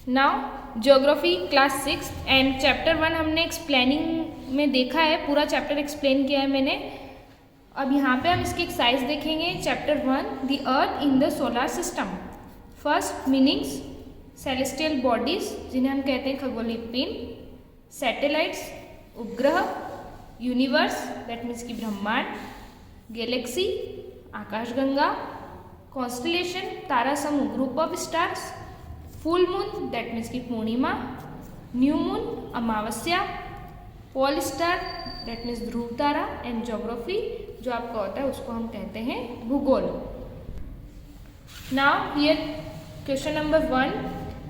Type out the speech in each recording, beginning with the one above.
Now geography class 6 and chapter 1 हमने explaining में देखा है, पूरा चैप्टर एक्सप्लेन किया है मैंने। अब यहाँ पे हम इसकी एक्सरसाइज देखेंगे। Chapter 1 the earth in the solar system. First meanings, celestial bodies जिन्हें हम कहते हैं खगोलीय पिंड, सैटेलाइट्स उपग्रह, यूनिवर्स दैट मीन्स की ब्रह्मांड, गैलेक्सी आकाशगंगा, कॉन्स्टलेशन तारा समूह group of stars, full moon that means की पूर्णिमा, न्यू मून अमावस्या, पोल स्टार दैट मीन्स ध्रुव तारा, एंड ज्योग्राफी जो आपका होता है उसको हम कहते हैं भूगोल। Now here question number 1,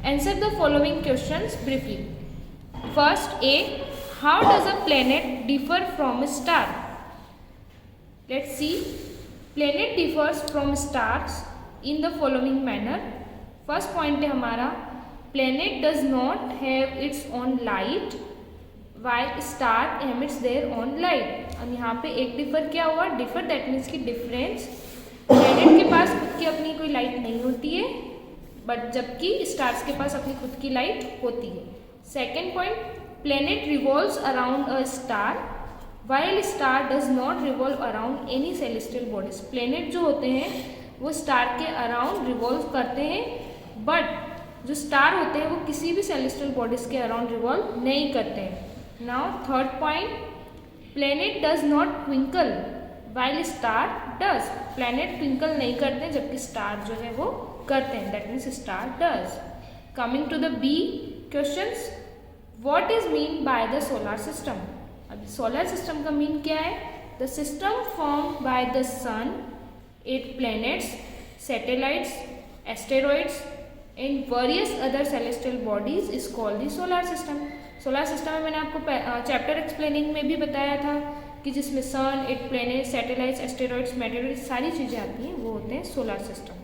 answer the following questions briefly. First A, how does a planet differ from a star? Let's see, planet differs from stars in the following manner. First point है हमारा, planet does not have its own light while star emits their own light. अब यहाँ पे एक differ क्या हुआ, differ that means की difference. Planet के पास खुद की अपनी कोई लाइट नहीं होती है, बट जबकि स्टार्स के पास अपनी खुद की लाइट होती है। Second point, planet revolves around a star while star does not revolve around any celestial bodies. Planet जो होते हैं वो स्टार के अराउंड रिवॉल्व करते हैं, बट जो स्टार होते हैं वो किसी भी सेलेस्टियल बॉडीज के अराउंड रिवॉल्व नहीं करते हैं। Now third point, planet does not twinkle while star does. Planet twinkle नहीं करते हैं जबकि स्टार जो है वो करते हैं, that means star does. Coming to the B questions, what is mean by the solar system? अब सोलर सिस्टम का मीन क्या है? The system form by the sun, 8 planets, satellites, asteroids and various other celestial bodies is called the solar system. Solar system में मैंने आपको chapter explaining में भी बताया था कि जिसमें sun, 8 planet, satellites, asteroids, meteoroids सारी चीज़ें आती हैं, वो होते हैं solar system.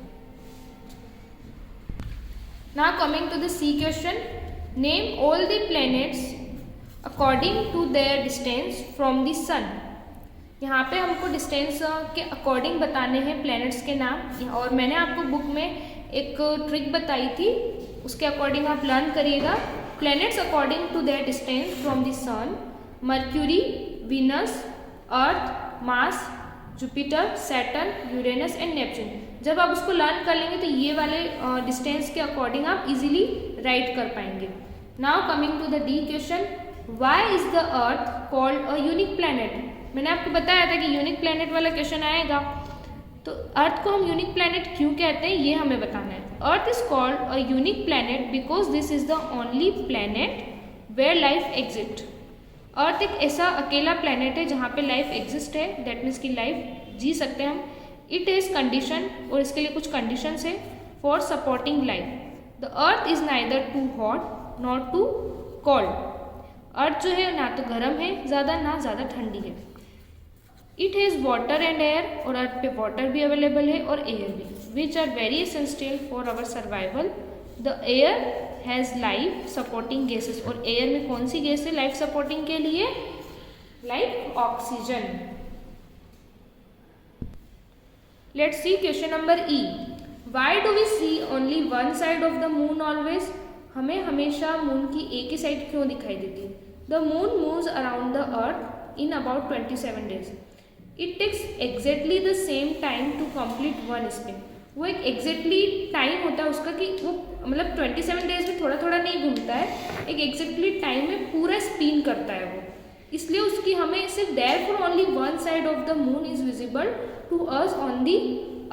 Now coming to the C question, name all the planets according to their distance from the sun. यहाँ पे हमको डिस्टेंस के अकॉर्डिंग बताने हैं प्लैनेट्स के नाम, और मैंने आपको बुक में एक ट्रिक बताई थी, उसके अकॉर्डिंग आप लर्न करिएगा। Planets according to their distance from the sun, Mercury, Venus, Earth, Mars, Jupiter, Saturn, Uranus and Neptune. जब आप उसको लर्न कर लेंगे तो ये वाले डिस्टेंस के अकॉर्डिंग आप इजीली राइट कर पाएंगे। Now coming to the D question, why is the Earth called a unique planet? मैंने आपको बताया था कि यूनिक प्लैनेट वाला क्वेश्चन आएगा, तो अर्थ को हम यूनिक प्लैनेट क्यों कहते हैं ये हमें बताना है। Earth is called a unique planet because this is the only planet where life exist. Earth एक ऐसा अकेला प्लैनेट है जहाँ पे लाइफ एग्जिस्ट है, दैट मीन्स की लाइफ जी सकते हैं हम। इट इज कंडीशन, और इसके लिए कुछ कंडीशंस है for supporting life. The earth is neither too hot not too cold. Earth जो है ना तो गर्म है ज़्यादा, ना ज़्यादा ठंडी है। It has water and air, और अर्थ पे वाटर भी अवेलेबल है और एयर भी, which are very essential for our survival. The air has life supporting gases, और एयर में कौन सी गैस है लाइफ सपोर्टिंग के लिए? Like oxygen. Let's see question number E, why do we see only one side of the moon always? हमें हमेशा moon की एक ही साइड क्यों दिखाई देती है? The moon moves around the earth in about 27 days. It takes exactly the same time to complete one spin. वो एक एग्जैक्टली टाइम होता है उसका कि वो मतलब 27 डेज में थोड़ा थोड़ा नहीं घूमता है, एक एग्जैक्टली टाइम में पूरा स्पिन करता है वो, इसलिए उसकी हमें सिर्फ therefore only one side of the moon is visible to us on the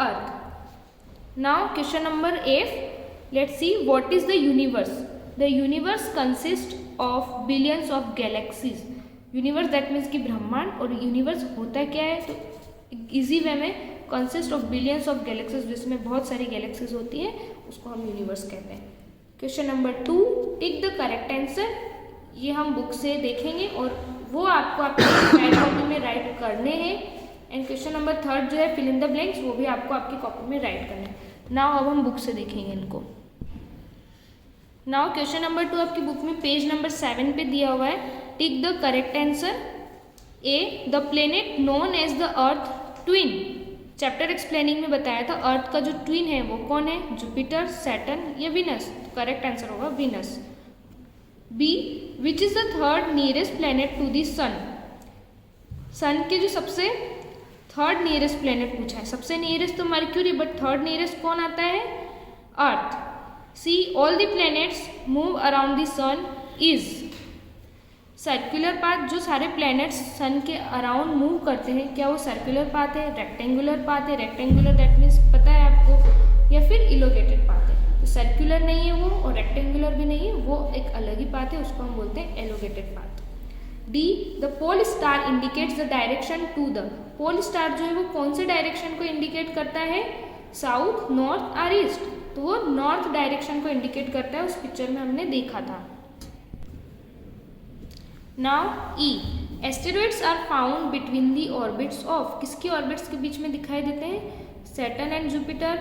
earth. Now question number F, let's see what is the universe. The universe consists of billions of galaxies. Universe that means की ब्रह्मांड, और universe होता क्या है तो easy way में consist of billions of galaxies, जिसमें बहुत सारी गैलेक्सीज होती हैं, उसको हम यूनिवर्स कहते हैं। Question number 2, tick the correct answer. ये हम बुक से देखेंगे और वो आपको आपकी राइट कॉपी में राइट करने हैं। एंड क्वेश्चन नंबर 3 जो है फिल इन द ब्लैंक्स, वो भी आपको आपकी कॉपी में राइट करना है। नाउ अब हम बुक से देखेंगे इनको। नाउ क्वेश्चन नंबर 2 आपकी बुक में पेज नंबर 7 पे दिया हुआ है। Tick the correct answer. A, the planet known as the Earth twin chapter explaining में बताया था अर्थ का जो ट्विन है वो कौन है, जुपिटर, सैटर्न या विनस। करेक्ट आंसर होगा Venus. B, which is the third nearest planet to the sun. Sun के जो सबसे थर्ड नियरेस्ट प्लेनेट पूछा है, सबसे नियरेस्ट तो मर्क्यूरी, बट थर्ड नियरेस्ट कौन आता है, earth. C, all the planets move around the sun is. Circular path, जो सारे प्लैनेट्स सन के अराउंड मूव करते हैं, क्या वो सर्कुलर पाथ है, रेक्टेंगुलर पाथ है, रेक्टेंगुलर दैट मीन्स पता है आपको, या फिर इलोगेटेड पाथ है। तो सर्कुलर नहीं है वो और रेक्टेंगुलर भी नहीं है, वो एक अलग ही पाथ है, उसको हम बोलते हैं elongated path. D, the pole star indicates the direction to the. Pole star जो है वो कौन से डायरेक्शन को इंडिकेट करता है, साउथ, नॉर्थ और ईस्ट। तो वो नॉर्थ डायरेक्शन को इंडिकेट करता है, उस पिक्चर में हमने देखा था। Now E, asteroids are found between the orbits of. किसकी ऑर्बिट्स के बीच में दिखाई देते हैं, Saturn and Jupiter,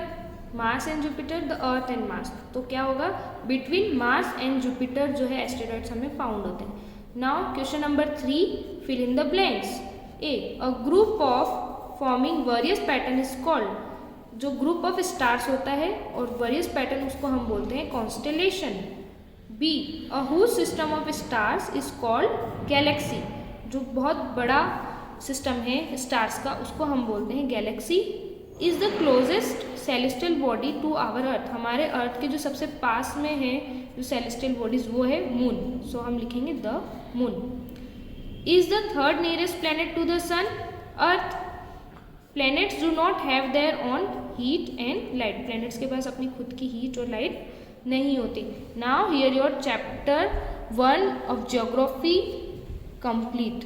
Mars and Jupiter, the Earth and Mars. तो क्या होगा, बिटवीन मार्स एंड जुपिटर जो है एस्टेरॉइड्स हमें फाउंड होते हैं। Now question number 3, fill in the blanks. A, a group of forming various pattern is called. जो group of stars होता है और वेरियस पैटर्न उसको हम बोलते हैं constellation. B, a huge system of stars is called galaxy. जो बहुत बड़ा सिस्टम है स्टार्स का उसको हम बोलते हैं galaxy. Is the closest celestial body to our Earth. हमारे अर्थ के जो सबसे पास में है जो सेलेस्टियल बॉडीज वो है मून, सो हम लिखेंगे the moon. Is the third nearest planet to the sun Earth. Planets do not have their own heat and light. Planets के पास अपनी खुद की हीट और लाइट नहीं होती। Now here your chapter 1 of geography complete.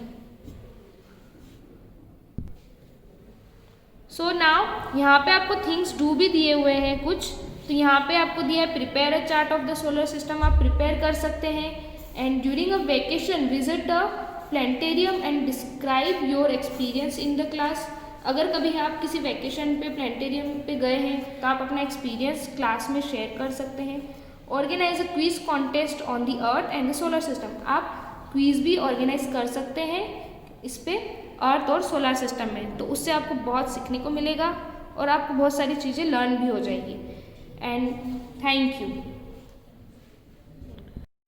So now यहाँ पे आपको थिंग्स डू भी दिए हुए हैं कुछ। तो यहाँ पे आपको दिया है prepare a chart of the solar system, आप प्रिपेयर कर सकते हैं। And during a vacation visit the planetarium and describe your experience in the class. अगर कभी आप किसी वैकेशन पे प्लेनेटेरियम पे गए हैं तो आप अपना एक्सपीरियंस क्लास में शेयर कर सकते हैं। Organize a quiz contest on the Earth and the solar system. आप क्विज भी ऑर्गेनाइज कर सकते हैं इस पे अर्थ और सोलर सिस्टम में, तो उससे आपको बहुत सीखने को मिलेगा और आपको बहुत सारी चीज़ें लर्न भी हो जाएगी। And thank you.